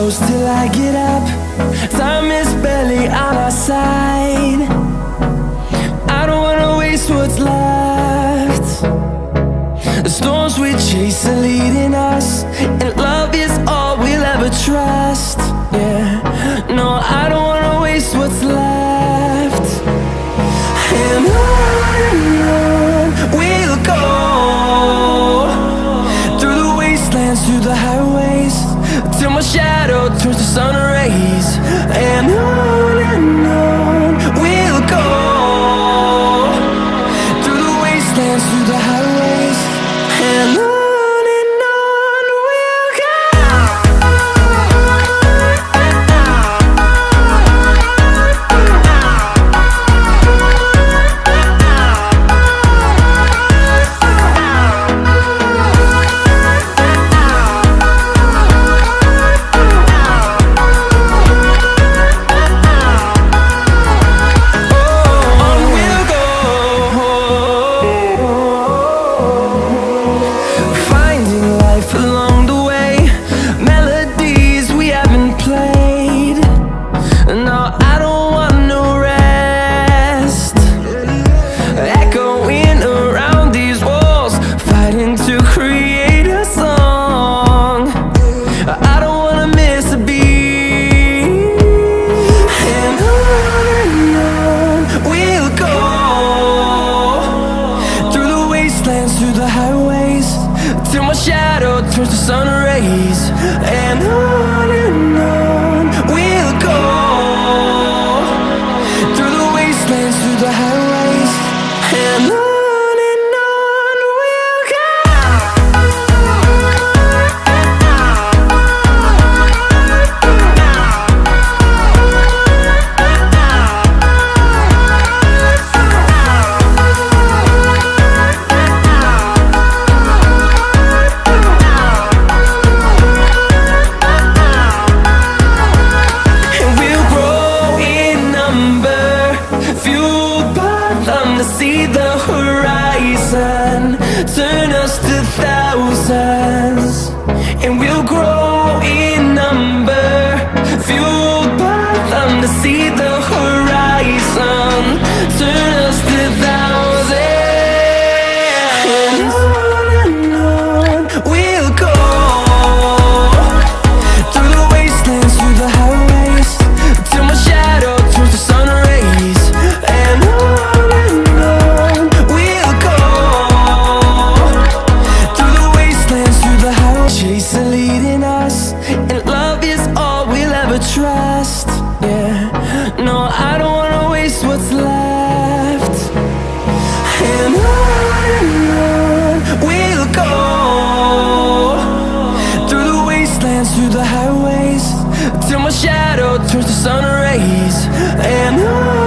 close till I get up. Time is barely on our side. I don't wanna waste what's left. The storms we chase are leading us, and love is all we'll ever trust. Yeah, no, I don't wanna waste what's left. And on we'll go, through the wastelands, through the highways, till my shadow turns to sun rays. And on we'll go, through the wastelands, through the highways, and on we'll go. Through the highways, till my shadow turns to sun rays. And on we'll go, through the wastelands, through the highways, and on we'll go. See the horizon, turn us to thousands, and we'll grow in number, fueled by them. To see the horizon, turn us to thousands, and on we'll go, through the wastelands, through the highways, till my shadow turns to sun rays. And leading us, and love is all we'll ever trust. Yeah, no, I don't wanna waste what's left. And on we'll go, through the wastelands, through the highways, till my shadow turns to sun rays. And on